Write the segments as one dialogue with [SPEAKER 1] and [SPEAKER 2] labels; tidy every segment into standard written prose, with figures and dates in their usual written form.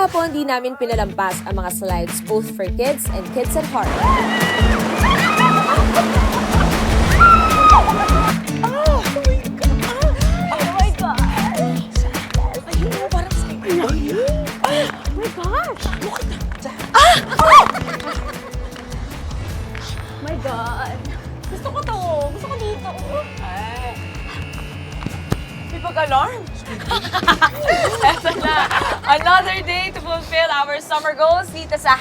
[SPEAKER 1] maghapon, di namin pinalampas ang mga slides both for kids and kids at heart.
[SPEAKER 2] My God. Gusto ko to. Gusto ko dito.
[SPEAKER 3] Ay. May pag-alarm. Eto na. Another day to fulfill our summer goals dito sa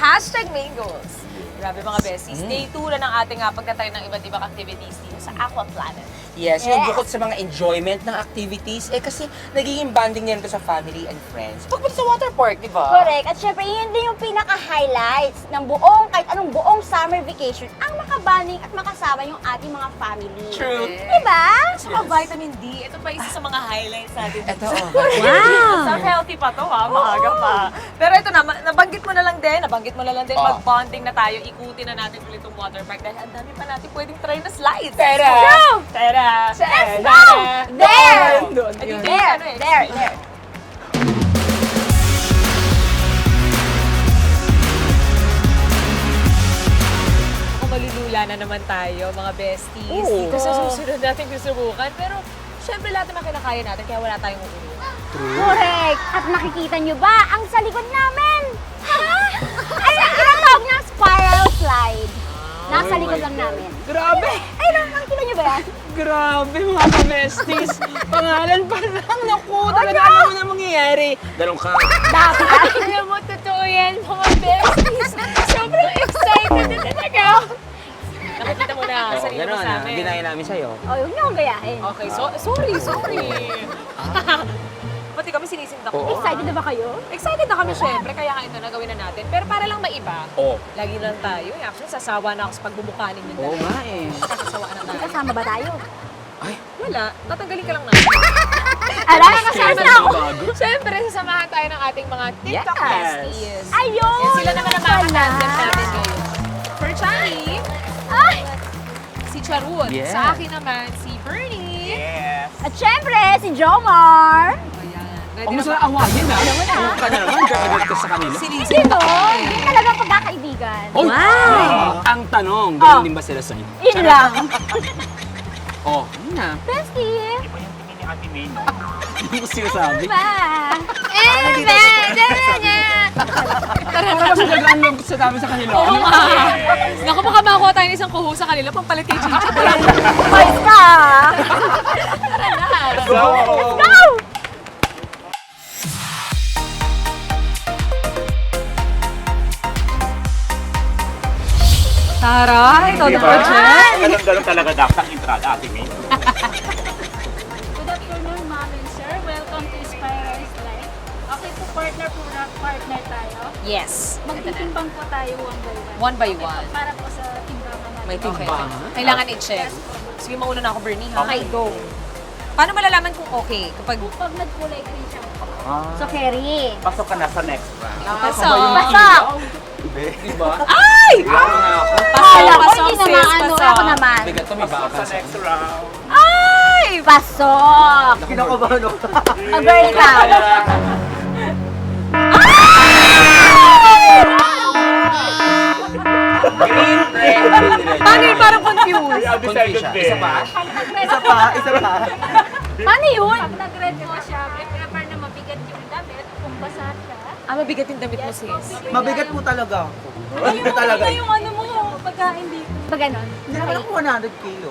[SPEAKER 3] #MainGoals. Grabe mga besties. Day 2 na ng ating pagtatry ng iba't ibang activities dito sa Aqua Planet.
[SPEAKER 4] Yes, yung bukod sa mga enjoyment ng activities, kasi nagiging bonding niyan to sa family and friends. Pagpunta sa water park, di ba?
[SPEAKER 2] Correct. At syempre, yun din yung pinaka-highlights ng buong, kahit anong buong summer vacation, ang makabanding at makasama yung ating mga family.
[SPEAKER 4] True.
[SPEAKER 2] Diba?
[SPEAKER 3] Saka vitamin D. Ito pa isa sa mga highlights natin.
[SPEAKER 4] Ito,
[SPEAKER 3] Wow! So healthy pa to maaga pa. Pero ito na, nabanggit mo na lang din mag-bonding na tayo, ikutin na natin ulit yung water park dahil ang dami pa natin pwedeng try na slides.
[SPEAKER 4] Tara!
[SPEAKER 2] Go!
[SPEAKER 3] Tara!
[SPEAKER 2] Let's go! There! There!
[SPEAKER 3] Ano
[SPEAKER 2] There!
[SPEAKER 3] Kung malulula na naman tayo, mga besties,
[SPEAKER 4] Oo.
[SPEAKER 3] dito sa susunod natin susubukan. Pero, syempre lahat naman kinakaya natin, kaya wala tayong uuwi.
[SPEAKER 2] Correct! At nakikita nyo ba ang sa likod namin? Ha? Ay, ang tawag ng spiral slide. Nasa likod lang namin.
[SPEAKER 4] Grabe!
[SPEAKER 2] Ay, nakikita nyo ba yan?
[SPEAKER 4] Grabe mga ka-besties! Pangalan pa lang, naku! Talaga alam mo na mangyayari. Ganun ka.
[SPEAKER 2] Dapat.
[SPEAKER 3] Alam mo, totoo yan, mga besties. Sobrang excited na talaga. Nakikita mo na, sarili mo sa amin.
[SPEAKER 4] Ginaya namin sa'yo.
[SPEAKER 2] O, huwag nyo akong gayahin.
[SPEAKER 3] Okay, sorry. Pati kami sinisinta ko.
[SPEAKER 4] Oo.
[SPEAKER 2] Excited na ba kayo?
[SPEAKER 3] Excited na kami syempre, kaya nga ito nagawin na natin. Pero para lang maiba,
[SPEAKER 4] Oo.
[SPEAKER 3] lagi lang tayo. Actually, sasawa na ako sa pagbubukanin yung
[SPEAKER 4] Oo
[SPEAKER 3] dalawa.
[SPEAKER 4] nga eh.
[SPEAKER 3] Sasawa na tayo.
[SPEAKER 2] Kasama ba tayo?
[SPEAKER 3] Wala, tatanggalin ka lang namin.
[SPEAKER 2] Alam, kasama na ako.
[SPEAKER 3] Syempre, sasamahan tayo ng ating mga TikTok
[SPEAKER 4] Yes.
[SPEAKER 3] besties.
[SPEAKER 2] Ayun!
[SPEAKER 3] Yan sila naman ang
[SPEAKER 2] pala.
[SPEAKER 3] makakatandem natin ngayon. For Charlie,
[SPEAKER 2] Ay!
[SPEAKER 3] si Charud.
[SPEAKER 4] Yes.
[SPEAKER 3] Sa akin naman, si Bernie.
[SPEAKER 4] Yes!
[SPEAKER 2] At syempre, si Jomar.
[SPEAKER 3] Ayan.
[SPEAKER 4] Huwag mo sila awayin ha. Huwag ka na naman, gagawin ka sa kanila.
[SPEAKER 2] Sino? Hindi talaga pagkakaibigan.
[SPEAKER 4] Oy! Ang tanong, ganun din ba sila sa'yo?
[SPEAKER 2] Yun lang.
[SPEAKER 4] Oh, yun na.
[SPEAKER 2] Bestie.
[SPEAKER 4] Hindi ko sinasabi.
[SPEAKER 2] Ba?
[SPEAKER 4] Tara na kasi nagaan mo sa dami sa kanila.
[SPEAKER 3] Oo nga. Naku, baka makakuha tayo ng isang kuho sa kanila, pampalit kay Chichi.
[SPEAKER 2] Boys ka!
[SPEAKER 3] Tara na.
[SPEAKER 4] Go!
[SPEAKER 2] Go!
[SPEAKER 3] Taray, todo
[SPEAKER 5] Diba?
[SPEAKER 3] ba dyan?
[SPEAKER 5] Ganun talaga dapat ang entrada, Ate May.
[SPEAKER 6] Good afternoon, ma'am and sir. Welcome to Spiral Slide. Okay po, partner tayo.
[SPEAKER 3] Yes.
[SPEAKER 6] Magtitimbang po tayo
[SPEAKER 3] One
[SPEAKER 6] one by one.
[SPEAKER 3] by
[SPEAKER 6] Okay po,
[SPEAKER 3] one.
[SPEAKER 6] para po sa timbangan natin.
[SPEAKER 4] May
[SPEAKER 3] Okay.
[SPEAKER 4] timbangan?
[SPEAKER 3] Kailangan i-check. Sige, mauna na ako, Bernie. Ha?
[SPEAKER 2] Okay, go.
[SPEAKER 3] Paano malalaman kung okay? Kapag
[SPEAKER 6] Pag nagkulay green siya po.
[SPEAKER 2] So, Kerry.
[SPEAKER 5] Pasok ka na sa next round.
[SPEAKER 3] pasok.
[SPEAKER 2] Pasok!
[SPEAKER 4] Diba?
[SPEAKER 3] Ay!
[SPEAKER 4] Ano na ako?
[SPEAKER 2] Kala ko,
[SPEAKER 3] pasok,
[SPEAKER 2] hindi
[SPEAKER 3] sis,
[SPEAKER 2] naman ano.
[SPEAKER 3] pasok.
[SPEAKER 2] Ako naman.
[SPEAKER 4] Bigat to, may
[SPEAKER 5] Pasok
[SPEAKER 4] baka.
[SPEAKER 5] sa next round.
[SPEAKER 2] Ay! Pasok!
[SPEAKER 4] Kinakabahan ako.
[SPEAKER 2] A girl ka.
[SPEAKER 4] Green, red, green, red.
[SPEAKER 3] Paano yun? Parang confused.
[SPEAKER 5] We undecided
[SPEAKER 4] Siya.
[SPEAKER 5] there.
[SPEAKER 4] Isa pa?
[SPEAKER 6] Isa pa.
[SPEAKER 2] Paano yun?
[SPEAKER 6] Pag nag-red po siya, prepare na mabigat yung damit. Kung basa siya.
[SPEAKER 3] Mabigat yung damit mo, sis.
[SPEAKER 7] Mabigat po talaga ako.
[SPEAKER 6] Ayun
[SPEAKER 7] talaga.
[SPEAKER 6] yung ano mo, pagkain dito.
[SPEAKER 2] Pag ganon.
[SPEAKER 7] Hindi naman ako 100 kilo.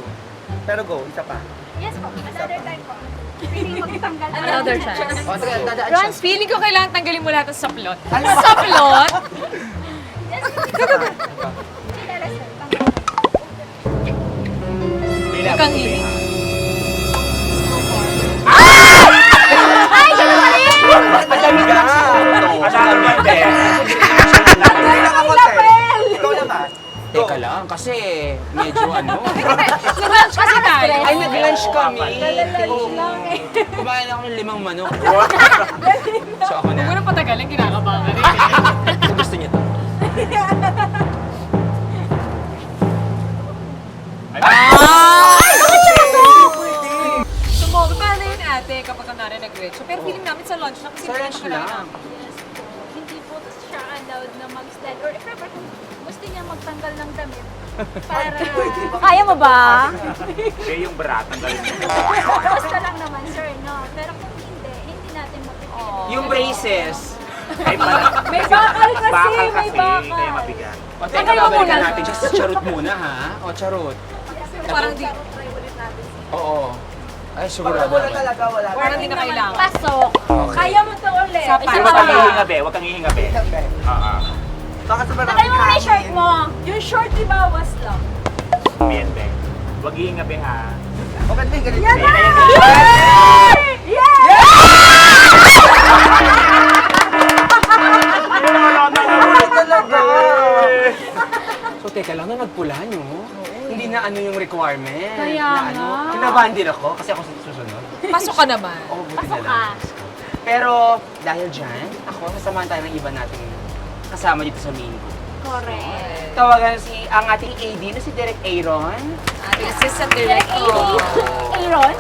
[SPEAKER 7] Pero go, isa pa.
[SPEAKER 6] Yes po, another time po. Pwede magtanggal.
[SPEAKER 3] Another chance.
[SPEAKER 4] O, sige, dadaan siya.
[SPEAKER 3] Ron, feeling ko kailangan tanggalin mo lahat ng saplot. Saplot? Huwag kang hiling.
[SPEAKER 2] Ay, ganun pa rin!
[SPEAKER 7] Malamig ka!
[SPEAKER 5] Another there.
[SPEAKER 7] Ikaw naman.
[SPEAKER 4] Teka lang, kasi medyo ano.
[SPEAKER 3] Nag-lunch kasi tayo.
[SPEAKER 4] Ay, nag-lunch kami.
[SPEAKER 6] Lunch lang eh.
[SPEAKER 4] Kumain ako ng 5 manok. So ako
[SPEAKER 3] Huwag mo
[SPEAKER 4] na.
[SPEAKER 3] na patagalin, kinakabahan ka rin.
[SPEAKER 4] So gusto niyo to?
[SPEAKER 3] Sumobra na yun ate kapag kunwari nag-retso. Pero feeling namin sa lunch na kasi
[SPEAKER 4] Sa lunch lang.
[SPEAKER 6] Hindi po gusto niya magtanggal ng damit. Para
[SPEAKER 2] Kaya mo ba?
[SPEAKER 5] Kaya yung bra, tanggalin mo.
[SPEAKER 6] basta lang naman, sir, no? Pero kung hindi natin mapipili.
[SPEAKER 4] Yung braces.
[SPEAKER 5] Ay, pala.
[SPEAKER 6] May bakal kasi,
[SPEAKER 5] Bakal
[SPEAKER 6] may
[SPEAKER 5] kasi,
[SPEAKER 6] bakal.
[SPEAKER 5] kaya mabigat.
[SPEAKER 4] O, teka, babalikan natin. Just charot muna, ha? O, charot.
[SPEAKER 3] Parang di,
[SPEAKER 4] Oo. Ay, sigurado.
[SPEAKER 7] Wala talaga, wala.
[SPEAKER 3] parang di na kailangan.
[SPEAKER 2] Pasok.
[SPEAKER 6] Kaya mo to ulit.
[SPEAKER 3] Sa
[SPEAKER 2] Isa
[SPEAKER 5] Huwag
[SPEAKER 2] pa
[SPEAKER 5] kang
[SPEAKER 2] ulit.
[SPEAKER 5] hihinga, be. Huwag kang hihinga, be. Oo.
[SPEAKER 7] Baka sa maraming
[SPEAKER 2] Tagay mo muna yung shirt mo.
[SPEAKER 6] Yung short, di bawas lang.
[SPEAKER 5] Bien, be. Huwag hihinga, be, ha?
[SPEAKER 7] O, ba't may ganito?
[SPEAKER 5] Be, kaya
[SPEAKER 7] Talaga.
[SPEAKER 4] So, teka lang, na nagpula nyo. Hindi na ano yung requirement.
[SPEAKER 2] Kaya
[SPEAKER 4] na ano.
[SPEAKER 2] nga.
[SPEAKER 4] Kinabahan din ako kasi ako susunod.
[SPEAKER 3] Pasok ka naman.
[SPEAKER 4] Oo, buti
[SPEAKER 2] Pasok
[SPEAKER 4] na lang.
[SPEAKER 2] ka.
[SPEAKER 4] Pero dahil dyan, ako, sasamahan tayo ng iba nating kasama dito sa main group.
[SPEAKER 2] Correct.
[SPEAKER 4] Tawagan ang ating AD na si Direk Aaron.
[SPEAKER 3] Ating assistant
[SPEAKER 2] Direct
[SPEAKER 3] director.
[SPEAKER 2] Aaron.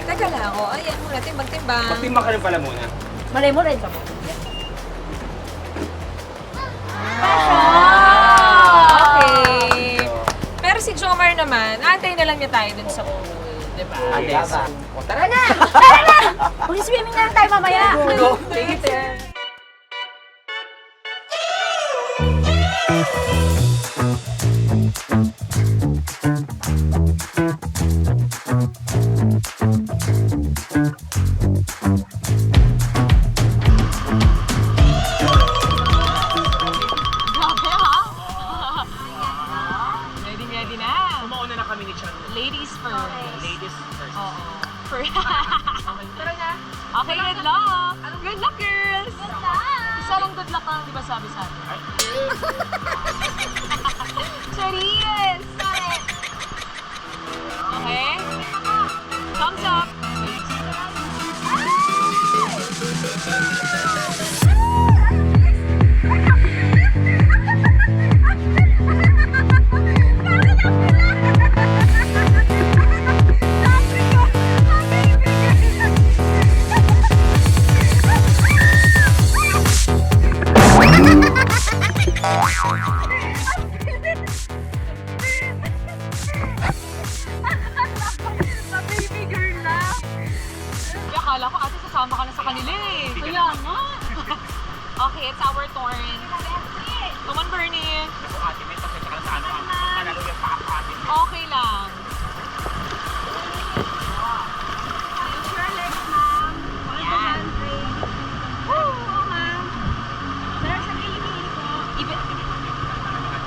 [SPEAKER 3] Teka lang, ayan muna, timbang-timbang.
[SPEAKER 4] Magtimbang ka rin pala muna.
[SPEAKER 2] Malay mo rin.
[SPEAKER 3] Okay. Pero si Jomar naman, antay na lang niya tayo dun sa pool. Diba?
[SPEAKER 4] Ades. O, tara na!
[SPEAKER 2] Mag-swimming na lang tayo mamaya.
[SPEAKER 4] Go! Take it there!
[SPEAKER 3] Ready na.
[SPEAKER 4] Kumauna na kami ni Chan.
[SPEAKER 3] Ladies first.
[SPEAKER 4] Ladies first.
[SPEAKER 3] Oo. Tara na. Okay, good luck. Good luck, girls. Good luck. Isa lang good luck ang di ba sabi sa atin? Charis. Okay? Thumbs up. Akala ko ate sasama ka na sa kanila eh. Kaya nga. Okay, it's our turn. Come on, Bernie.
[SPEAKER 5] Ako, ate, may pasensya ka na sa ano. Manalo yung paka-ate.
[SPEAKER 3] Okay lang.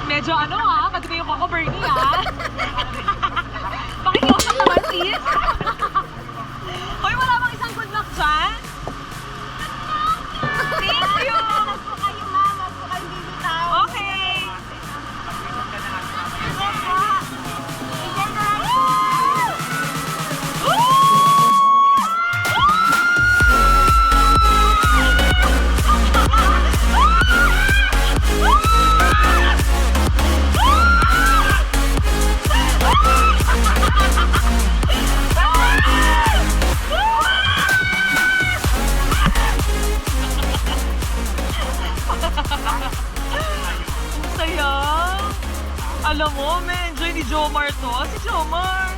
[SPEAKER 3] Medyo ano ha, madumi yung ako, Bernie ha. Pakikiusap naman, sis. Hoy, wala bang isang good luck dyan? Thank you! Okay. Saya. Alam mo, may enjoy ni Jomar to. Si Jomar.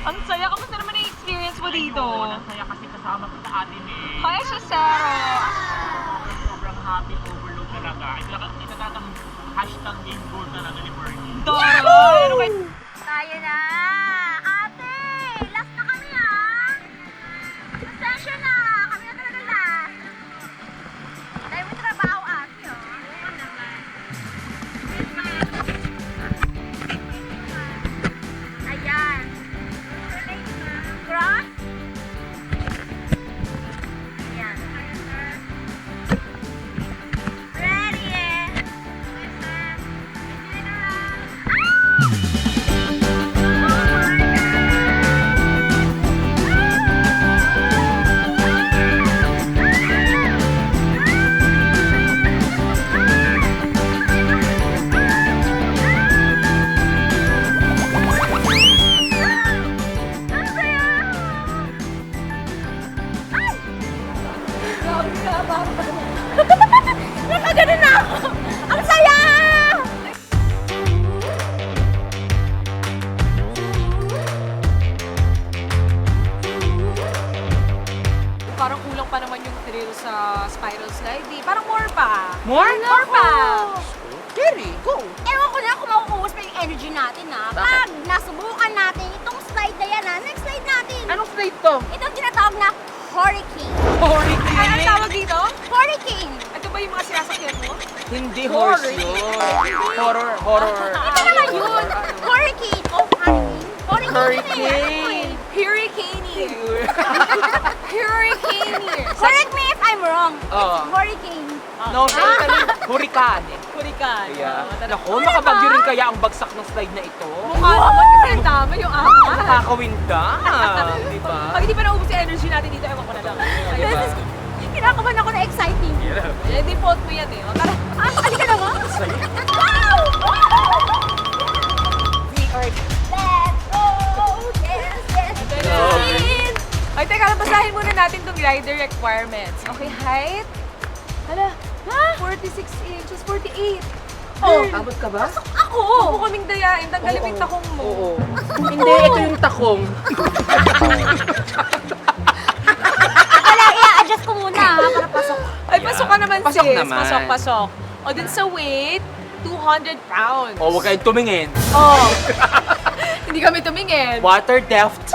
[SPEAKER 3] Ang saya. Kamusta naman yung experience mo dito?
[SPEAKER 5] Kaya kasi kasama ko sa atin eh.
[SPEAKER 3] Kaya siya, Sarah.
[SPEAKER 5] Sobrang happy, overload talaga. Ito tatang hashtag game goal talaga ni Bernie.
[SPEAKER 3] Doro. Ano kayo?
[SPEAKER 2] Tayo na. Ate, last na kami ha. Pasensya na. Kami na talaga last. Tayo may trabaho ate oh. Ayan. Cross. Ayan. Ready eh.
[SPEAKER 4] More?
[SPEAKER 2] More pa!
[SPEAKER 4] Carry, go!
[SPEAKER 2] Ewan ko na kung makukuha pa yung energy natin ha. Pag nasubukan natin itong slide na yan ha, next slide natin.
[SPEAKER 4] Anong slide to?
[SPEAKER 2] Itong tinatawag na hurricane.
[SPEAKER 4] Hurricane!
[SPEAKER 3] Anong tawag dito?
[SPEAKER 2] Hurricane!
[SPEAKER 3] Ito ba yung mga sinasakyan mo?
[SPEAKER 4] Hindi horse yun. Horror.
[SPEAKER 2] Ito naman yun! Hurricane! Oh,
[SPEAKER 4] Hurricane!
[SPEAKER 3] Hurricane. Hurricane.
[SPEAKER 2] Correct me if I'm wrong.
[SPEAKER 4] Oo.
[SPEAKER 2] It's hurricane.
[SPEAKER 4] No, hurricane.
[SPEAKER 3] Hurricane.
[SPEAKER 4] Yeah. Naku, makabagyo rin kaya ang bagsak ng slide na ito.
[SPEAKER 3] Mukha naman kasi ang tama yung apat.
[SPEAKER 4] Nakakawinda. Di ba?
[SPEAKER 3] Pag hindi pa naubos yung energy natin dito, ewan ko na lang.
[SPEAKER 4] Diba?
[SPEAKER 2] Kinakabahan ako na exciting.
[SPEAKER 3] Eh, default mo yan eh. O, tara.
[SPEAKER 2] Halika na nga. Wow! Let's go! Yes!
[SPEAKER 3] Ay, teka lang, basahin muna natin itong rider requirements. Okay, height? Hala, 46 inches, 48.
[SPEAKER 4] Oh, abot ka ba?
[SPEAKER 3] Ako! Huwag mo kaming dayain, tanggalin mo yung takong mo.
[SPEAKER 4] Oo. Hindi, ito yung takong.
[SPEAKER 2] Wala, i-adjust ko muna ha, para pasok.
[SPEAKER 3] Ay, pasok ka naman,
[SPEAKER 4] Pasok
[SPEAKER 3] sis.
[SPEAKER 4] naman.
[SPEAKER 3] Pasok. O, dun sa weight, 200 pounds.
[SPEAKER 4] Oh, huwag kayong tumingin.
[SPEAKER 3] Oh. Hindi kami tumingin.
[SPEAKER 4] Water depth.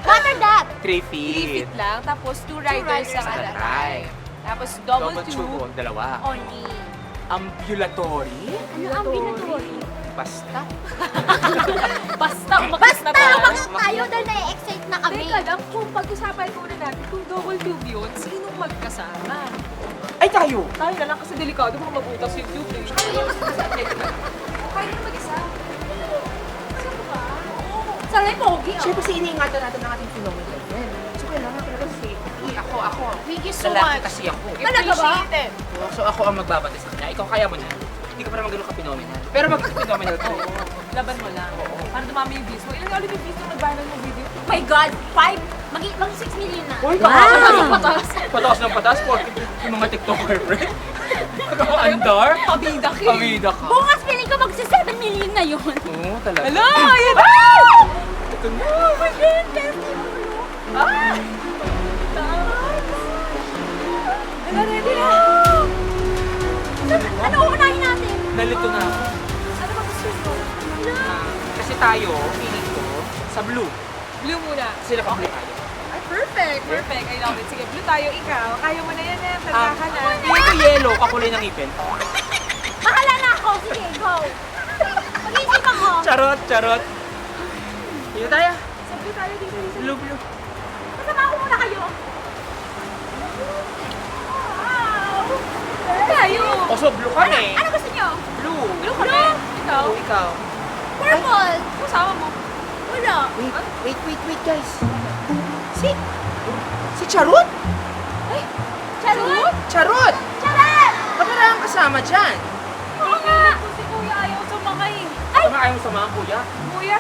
[SPEAKER 2] Water that!
[SPEAKER 4] 3
[SPEAKER 3] 3
[SPEAKER 4] feet.
[SPEAKER 3] feet lang, tapos 2 riders sa
[SPEAKER 4] At a
[SPEAKER 3] kada.
[SPEAKER 4] time.
[SPEAKER 3] Tapos double
[SPEAKER 4] Double
[SPEAKER 3] two.
[SPEAKER 4] tube. Dalawa.
[SPEAKER 2] Only.
[SPEAKER 4] Ambulatory.
[SPEAKER 2] Ano ang binatory?
[SPEAKER 4] Basta.
[SPEAKER 3] Basta, umakas
[SPEAKER 2] Basta,
[SPEAKER 3] na tayo.
[SPEAKER 2] bakit tayo dahil na-excite na kami?
[SPEAKER 3] Teka lang, kung pag-usapan muna natin, kung double tube yun, sinong magkasama?
[SPEAKER 4] Ay, tayo!
[SPEAKER 3] Tayo na lang kasi delikado baka mabutas yung tube eh. Kaya na mag-isa.
[SPEAKER 2] Sana yung pogi ah.
[SPEAKER 4] Siyempre kasi iniingatan natin ang ating phenomenal friend. So, kailangan talaga safety. Ako.
[SPEAKER 2] Thank you so
[SPEAKER 4] Lalaki
[SPEAKER 2] much.
[SPEAKER 4] kasi ako.
[SPEAKER 2] Talaga ba?
[SPEAKER 3] Appreciate it.
[SPEAKER 4] So, ako ang magbabate sa kanya. Ikaw kaya mo na. Hindi ka pa naman ganun ka-phenomenal. Pero mag-phenomenal ka.
[SPEAKER 3] Laban mo lang. Para dumami yung views mo. Ilan ulit yung views na nag-viral yung video?
[SPEAKER 2] My God, 5, mag 6 million na.
[SPEAKER 4] Uy, pataas. Pataas ng pataas po. Yung mga TikToker, friend. Andar?
[SPEAKER 3] Pabida ka.
[SPEAKER 4] Pabida ka.
[SPEAKER 2] Bukas feeling ko mag 7 million na yun.
[SPEAKER 4] Oo, talaga.
[SPEAKER 3] Hello! Ayan!
[SPEAKER 4] Ito na.
[SPEAKER 2] Oh my God, best
[SPEAKER 3] Ah! Ready na!
[SPEAKER 2] Ano uunahin natin?
[SPEAKER 4] Nalito na ako.
[SPEAKER 3] Ano ba gusto mo?
[SPEAKER 4] Kasi tayo, feeling ko, sa blue.
[SPEAKER 3] Blue muna.
[SPEAKER 4] Sila ka blue tayo.
[SPEAKER 3] Ay, perfect. Perfect. I love it. Sige, blue tayo. Ikaw. Kaya mo na yan eh. Tanda ka na.
[SPEAKER 4] Feeling ko yellow, kakulay ng ipin.
[SPEAKER 2] Bahala na ako. Sige, go. Mag-iisip ako.
[SPEAKER 4] Charot. Dito tayo.
[SPEAKER 3] Sa blue tayo dito.
[SPEAKER 4] Blue.
[SPEAKER 2] Masama ako muna kayo. Wow!
[SPEAKER 3] Tayo.
[SPEAKER 4] O, so blue kami.
[SPEAKER 2] Ano gusto nyo?
[SPEAKER 4] Blue.
[SPEAKER 3] Blue kami. Ikaw.
[SPEAKER 4] Oh, ikaw.
[SPEAKER 2] Purple.
[SPEAKER 3] Kasama mo.
[SPEAKER 2] Wala.
[SPEAKER 4] Wait, guys. Si Charot?
[SPEAKER 2] Charot?
[SPEAKER 4] Charot!
[SPEAKER 2] Charot!
[SPEAKER 4] Ba't wala kang kasama dyan?
[SPEAKER 2] Oo nga.
[SPEAKER 3] Si Kuya ayaw sumakay.
[SPEAKER 4] Ano ayaw mo sa mga kuya?
[SPEAKER 3] Kuya,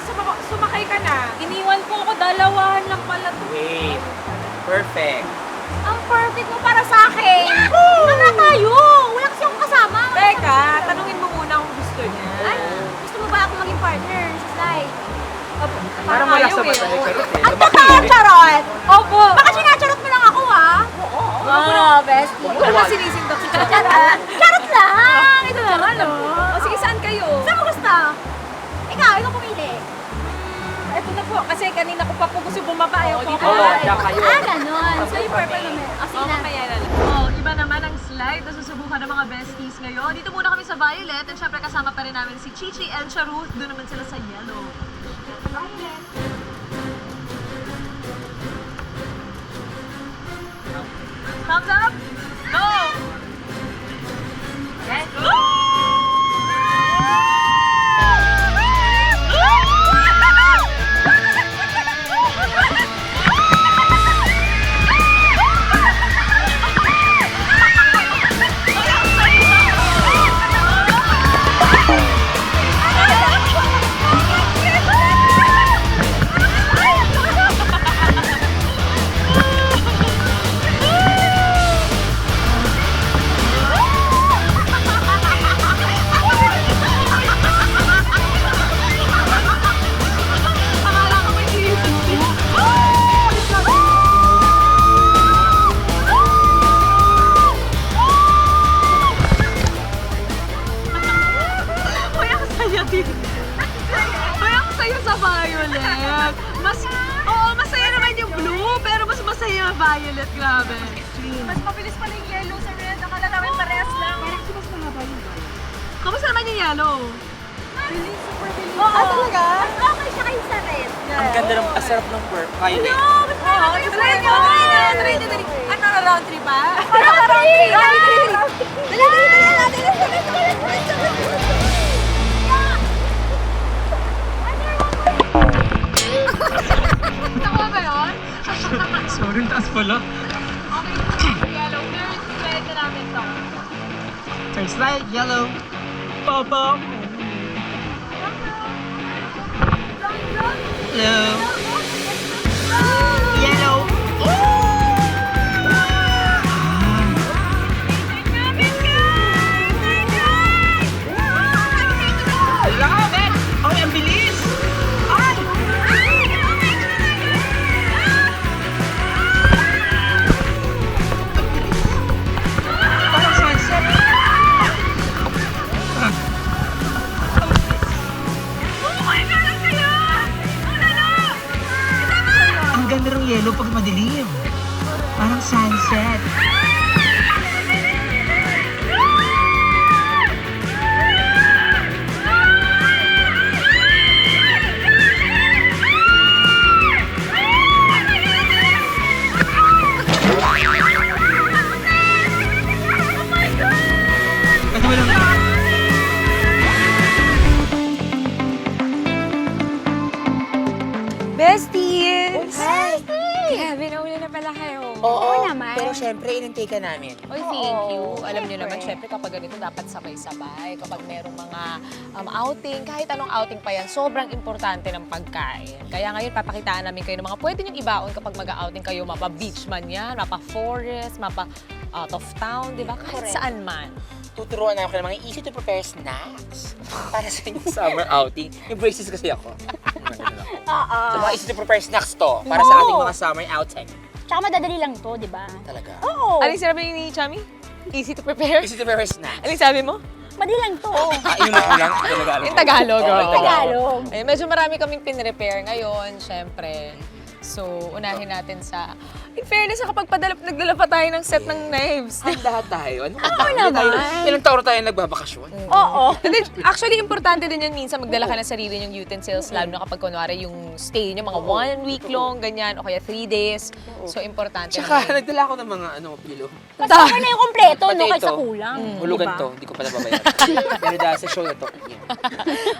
[SPEAKER 3] sumakay ka na. Iniwan ko ako. Dalawahan lang pala to.
[SPEAKER 4] Wait. Perfect.
[SPEAKER 2] Ang perfect mo para sa akin. Ano tayo? Wala kasi akong kasama.
[SPEAKER 3] Teka, tanungin mo muna kung gusto niya.
[SPEAKER 2] Ay, gusto mo ba ako maging partner sa slide?
[SPEAKER 4] Parang wala
[SPEAKER 3] ayaw
[SPEAKER 4] sa
[SPEAKER 3] eh.
[SPEAKER 4] mata ni Charot eh.
[SPEAKER 2] Ang totoo, Charot!
[SPEAKER 3] Opo.
[SPEAKER 2] Baka sinacharot mo lang ako, ha? Oo, bestie.
[SPEAKER 3] Huwag mo na sinisindak si Charot.
[SPEAKER 2] Charot lang! Ito naman, no?
[SPEAKER 3] O sige, saan kayo?
[SPEAKER 2] Saan mo gusto? Ikaw pumili.
[SPEAKER 3] Ito na po, kasi kanina ko pa po gusto bumaba. Ayaw ko.
[SPEAKER 4] Oo, diyan kayo.
[SPEAKER 2] Ganon. So, yung purple naman. O, sige na.
[SPEAKER 3] Kaya na lang. Oh, iba naman ang slide na susubukan ng mga besties ngayon. Dito muna kami sa Violet at syempre kasama pa rin namin si Chichi and Charuth. Doon naman sila sa Yellow. Violet. Thumbs up. Go! Let's go! violet. Masaya naman yung blue, pero mas masaya yung violet. Grabe. Mas mabilis pa yung yellow sa red. Akala namin parehas lang. Mas mahaba yung violet. Kamusta naman yung yellow?
[SPEAKER 2] Oo, talaga? Okay siya kayo sa red.
[SPEAKER 4] Ang ganda ng asarap ng violet.
[SPEAKER 3] Try nyo. Ano, round 3 pa? Nakuha ba yun?
[SPEAKER 4] Sorry, taas pala.
[SPEAKER 3] Okay, yellow. Third slide na namin to.
[SPEAKER 4] First slide, yellow. Papa. Hello. Yellow. Love it! Oh, ang bilis! Parang sunset. Ang ganda ng yellow pag madilim. Parang sunset. Kasi walang...
[SPEAKER 1] Besties!
[SPEAKER 2] Bestie!
[SPEAKER 1] Grabe, nauna na pala kayo.
[SPEAKER 2] Oo naman.
[SPEAKER 4] Pero syempre, inintay ka namin.
[SPEAKER 1] Oy, thank you.
[SPEAKER 2] Oo,
[SPEAKER 1] Alam niyo
[SPEAKER 2] syempre.
[SPEAKER 1] naman, syempre kapag ganito dapat sabay-sabay. Kapag merong mga outing, kahit anong outing pa yan, sobrang importante ng pagkain. Kaya ngayon, papakitaan namin kayo ng mga pwede niyong ibaon kapag mag-outing kayo. Mapa-beach man yan, mapa-forest, mapa-out of town, di ba? Kahit
[SPEAKER 2] Correct.
[SPEAKER 1] saan man.
[SPEAKER 4] Tuturuan na ako ng mga easy to prepare snacks para sa inyong summer outing. May braces kasi ako.
[SPEAKER 2] Oo.
[SPEAKER 4] So, mga easy to prepare snacks to para sa ating mga summer outing.
[SPEAKER 2] Tsaka madadali lang to, di ba?
[SPEAKER 4] Talaga.
[SPEAKER 2] Oo.
[SPEAKER 1] Ano yung sinabi ni Chami? Easy to prepare?
[SPEAKER 4] Easy to prepare snacks.
[SPEAKER 1] Ano yung sabi mo?
[SPEAKER 2] Madali lang to.
[SPEAKER 4] Inulit mo lang. Tagalog.
[SPEAKER 1] Yung Tagalog.
[SPEAKER 4] Oo,
[SPEAKER 1] oo.
[SPEAKER 2] Tagalog.
[SPEAKER 1] Eh, medyo marami kaming pinrepair ngayon, syempre. So, unahin natin sa... In fairness, kapag nagdala pa tayo ng set ng knives.
[SPEAKER 4] Handa tayo. Ano ka
[SPEAKER 2] Oo
[SPEAKER 4] ba?
[SPEAKER 2] naman.
[SPEAKER 4] Ilang taon tayo nagbabakasyon.
[SPEAKER 2] Oo.
[SPEAKER 1] And then, actually, importante din yan minsan magdala ka ng sarili yung utensils, lalo na kapag kunwari yung stay nyo, mga 1 week long, ganyan, o kaya 3 days. So, importante
[SPEAKER 4] Tsaka,
[SPEAKER 1] naman.
[SPEAKER 4] nagdala ako ng mga pilo.
[SPEAKER 2] Mas okay na yung kompleto, no?
[SPEAKER 4] Potato.
[SPEAKER 2] Kaysa kulang.
[SPEAKER 4] Hulugan
[SPEAKER 2] Diba?
[SPEAKER 4] to. Hindi ko pa nababayan. Pero dahil sa show na to. Yan.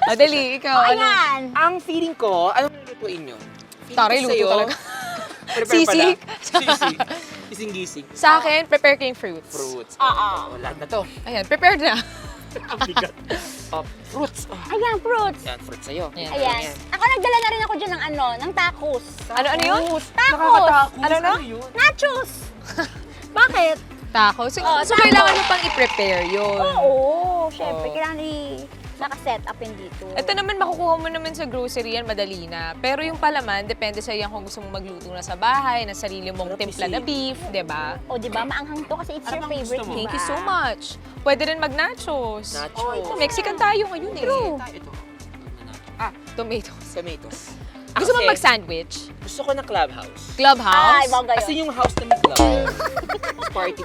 [SPEAKER 1] Madali, ikaw, ano?
[SPEAKER 2] Ayan.
[SPEAKER 4] Ang feeling ko, anong lulutuin nyo? Feeling
[SPEAKER 1] Taray,
[SPEAKER 4] ko
[SPEAKER 1] luto
[SPEAKER 4] sa'yo,
[SPEAKER 1] talaga.
[SPEAKER 4] prepare pala.
[SPEAKER 1] Sisig.
[SPEAKER 4] Sisig. Gising-gising.
[SPEAKER 1] Sa akin, prepare ka yung fruits.
[SPEAKER 4] Fruits. Oo. Lahat na to.
[SPEAKER 1] Ayan, prepared na.
[SPEAKER 4] Fruits. Oh.
[SPEAKER 2] Ayan, fruits.
[SPEAKER 4] Yan, fruits sa'yo.
[SPEAKER 1] Ayan.
[SPEAKER 2] Ayan. Ako nagdala na rin ako dyan ng ng tacos.
[SPEAKER 1] Ano yun?
[SPEAKER 2] Tacos!
[SPEAKER 1] Ano na?
[SPEAKER 2] Nachos! Bakit?
[SPEAKER 1] Tacos. So,
[SPEAKER 2] Oo,
[SPEAKER 1] so
[SPEAKER 2] tacos.
[SPEAKER 1] kailangan mo pang i-prepare yun.
[SPEAKER 2] Oo, syempre. Kailangan naka-set up yun dito.
[SPEAKER 1] Ito naman, makukuha mo naman sa grocery yan, madali na. Pero yung palaman, depende sa yan kung gusto mong magluto na sa bahay, na sarili mong timpla na beef, di ba?
[SPEAKER 2] O, di ba? Maanghang to kasi it's your favorite, di ba?
[SPEAKER 1] Thank you so much. Pwede rin mag-nachos.
[SPEAKER 4] Nachos.
[SPEAKER 1] Mexican tayo ngayon eh.
[SPEAKER 2] True.
[SPEAKER 4] Ito.
[SPEAKER 1] Tomatoes.
[SPEAKER 4] Tomatoes.
[SPEAKER 1] Gusto mo
[SPEAKER 4] Kasi,
[SPEAKER 1] mag-sandwich?
[SPEAKER 4] Gusto ko ng clubhouse.
[SPEAKER 1] Clubhouse?
[SPEAKER 2] Ay, bagay.
[SPEAKER 4] Kasi yung house na may club. Party.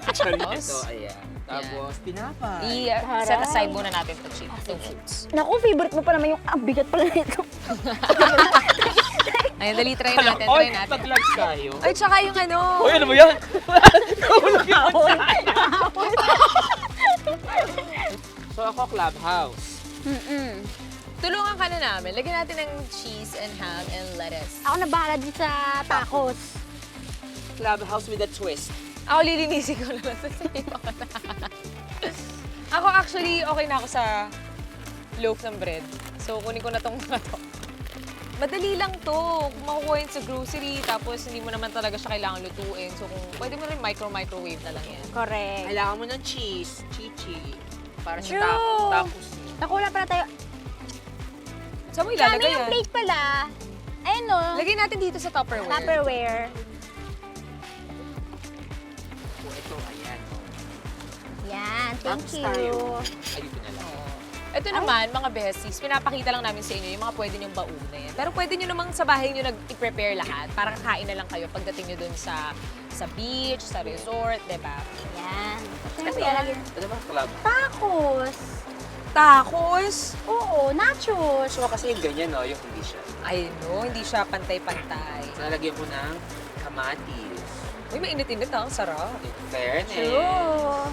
[SPEAKER 4] Actually, ito, ayan. Tapos, tinapay.
[SPEAKER 1] I-set aside muna natin ito, Chief. Two foods.
[SPEAKER 2] Naku, favorite mo pa naman yung bigat pala nito.
[SPEAKER 1] Ayan, dali, try natin. Try natin.
[SPEAKER 4] Pag-lunch tayo.
[SPEAKER 1] Ay, tsaka yung ano.
[SPEAKER 4] Uy, ano ba yan? So, ako clubhouse.
[SPEAKER 1] Tulungan ka na namin. Lagyan natin ng cheese and ham and lettuce.
[SPEAKER 2] Ako na bahala din sa tacos.
[SPEAKER 4] Clubhouse with a twist.
[SPEAKER 1] Ako lilinisin ko naman sa sayo. Ako actually, okay na ako sa loaf ng bread. So, kunin ko na tong mga to. Madali lang to. Kung makukuha yun sa grocery, tapos hindi mo naman talaga siya kailangan lutuin. So, kung pwede mo rin microwave na lang yan.
[SPEAKER 2] Correct.
[SPEAKER 4] Kailangan mo ng cheese. Chichi. Para sa
[SPEAKER 2] True.
[SPEAKER 4] tacos.
[SPEAKER 2] Nakula pala tayo.
[SPEAKER 1] Saan mo
[SPEAKER 2] Kami
[SPEAKER 1] ilalagay
[SPEAKER 2] yung
[SPEAKER 1] yan?
[SPEAKER 2] plate pala. Ayun no.
[SPEAKER 1] Lagyan natin dito sa Tupperware.
[SPEAKER 2] Tupperware.
[SPEAKER 4] Oh, ito, ayan.
[SPEAKER 2] Yan, thank
[SPEAKER 4] Tapos
[SPEAKER 2] you.
[SPEAKER 4] tayo. Ay, dito na lang.
[SPEAKER 1] Ito naman, mga besties, pinapakita lang namin sa inyo yung mga pwede nyong baunin. Pero pwede nyo namang sa bahay nyo nag-prepare lahat. Para kakain na lang kayo pagdating nyo dun sa beach, sa resort, di ba?
[SPEAKER 2] Yan.
[SPEAKER 1] Ano yan?
[SPEAKER 4] Ano ba, club?
[SPEAKER 2] Tacos.
[SPEAKER 1] Tacos!
[SPEAKER 2] Oo, nachos.
[SPEAKER 4] So, kasi yung ganyan, no? Yung hindi siya.
[SPEAKER 1] Ay no, hindi siya pantay-pantay.
[SPEAKER 4] Nalagyan ko ng kamatis.
[SPEAKER 1] Uy, mainit-init ang sarap.
[SPEAKER 4] In fairness.
[SPEAKER 2] True.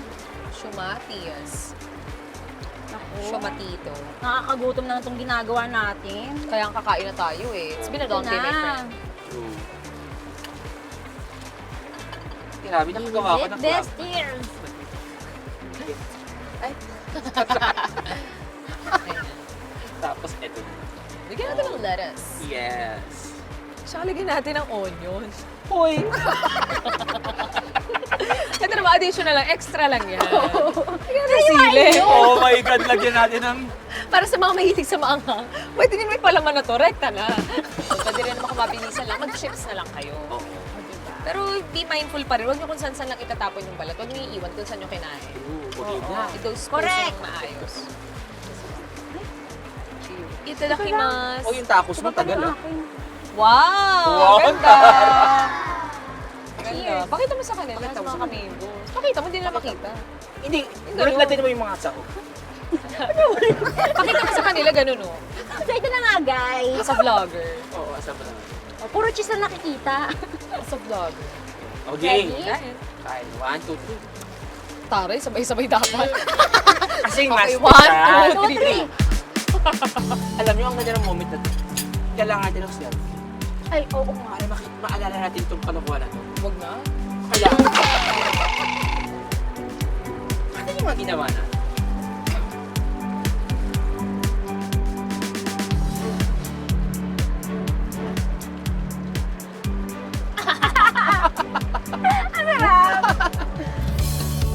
[SPEAKER 1] Shumatias.
[SPEAKER 2] Naku.
[SPEAKER 1] Shumatito.
[SPEAKER 2] Nakakagutom na itong ginagawa natin.
[SPEAKER 1] Kaya ang kakain na tayo eh. It's been a long day, my friend.
[SPEAKER 4] True. Grabe, nakagawa ko ng club.
[SPEAKER 2] Best ears.
[SPEAKER 4] Tapos, eto.
[SPEAKER 1] Bigyan natin ng lettuce.
[SPEAKER 4] Yes.
[SPEAKER 1] Tsaka lagyan natin ng onion.
[SPEAKER 4] Hoy!
[SPEAKER 1] Ito naman, additional lang, extra lang yan. Lagyan natin sili.
[SPEAKER 4] Oh my God, lagyan natin ng...
[SPEAKER 1] Para sa mga mahilig sa maanghang, pwede din may palaman na to, rekta na. So, pwede rin naman kung mabilisan lang, mag-chips na lang kayo.
[SPEAKER 4] Oo.
[SPEAKER 1] Pero be mindful pa rin, huwag nyo kung saan lang itatapon yung balat. Huwag nyo iiwan kung saan nyo kinain.
[SPEAKER 4] Okay na.
[SPEAKER 1] I-dose
[SPEAKER 2] Correct.
[SPEAKER 1] ng maayos. Itadakimasu.
[SPEAKER 4] Oh, yung tacos mo, tagal ah.
[SPEAKER 1] Wow!
[SPEAKER 4] Wow!
[SPEAKER 1] Ganda! Ganda. Pakita mo sa kanila, sa mga kamingos. Pakita mo, hindi nila makita.
[SPEAKER 4] Hindi,
[SPEAKER 1] ganun.
[SPEAKER 4] natin mo yung mga sahog.
[SPEAKER 1] Pakita mo sa kanila, ganun o.
[SPEAKER 2] So ito na nga guys.
[SPEAKER 1] As a vlogger.
[SPEAKER 4] Oo, asap lang.
[SPEAKER 2] Oh, puro cheese na nakikita.
[SPEAKER 1] As a vlogger.
[SPEAKER 4] Okay.
[SPEAKER 2] Ready?
[SPEAKER 1] Kain.
[SPEAKER 4] Kain. 1, 2, 3.
[SPEAKER 1] Taray, sabay-sabay dapat.
[SPEAKER 4] Kasi
[SPEAKER 1] Okay,
[SPEAKER 4] mas
[SPEAKER 1] 1, 2, 3.
[SPEAKER 4] Alam niyo, ang ganda ng moment na to. Kailangan natin ng selfie.
[SPEAKER 2] Ay, oo nga.
[SPEAKER 4] Para maalala natin itong kalokohan na to.
[SPEAKER 1] Huwag na.
[SPEAKER 4] Kaya... Ano yung mga ginawa na?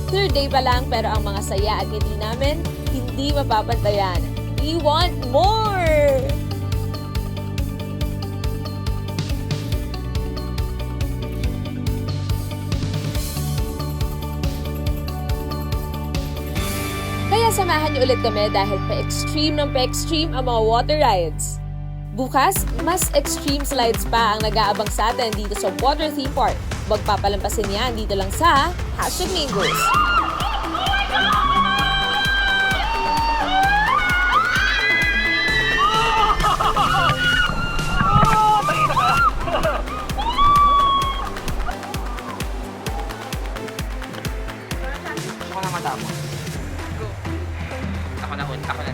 [SPEAKER 1] Third day pa lang pero ang mga saya at ngiti namin hindi mapapantayan. We want more! Kaya samahan niyo ulit kami dahil pa-extreme ng pa-extreme ang mga water rides. Bukas, mas extreme slides pa ang nag-aabang sa atin dito sa Water Theme Park. Huwag papalampasin yan dito lang sa #Mingos.
[SPEAKER 4] Ako na matapos. Ako na.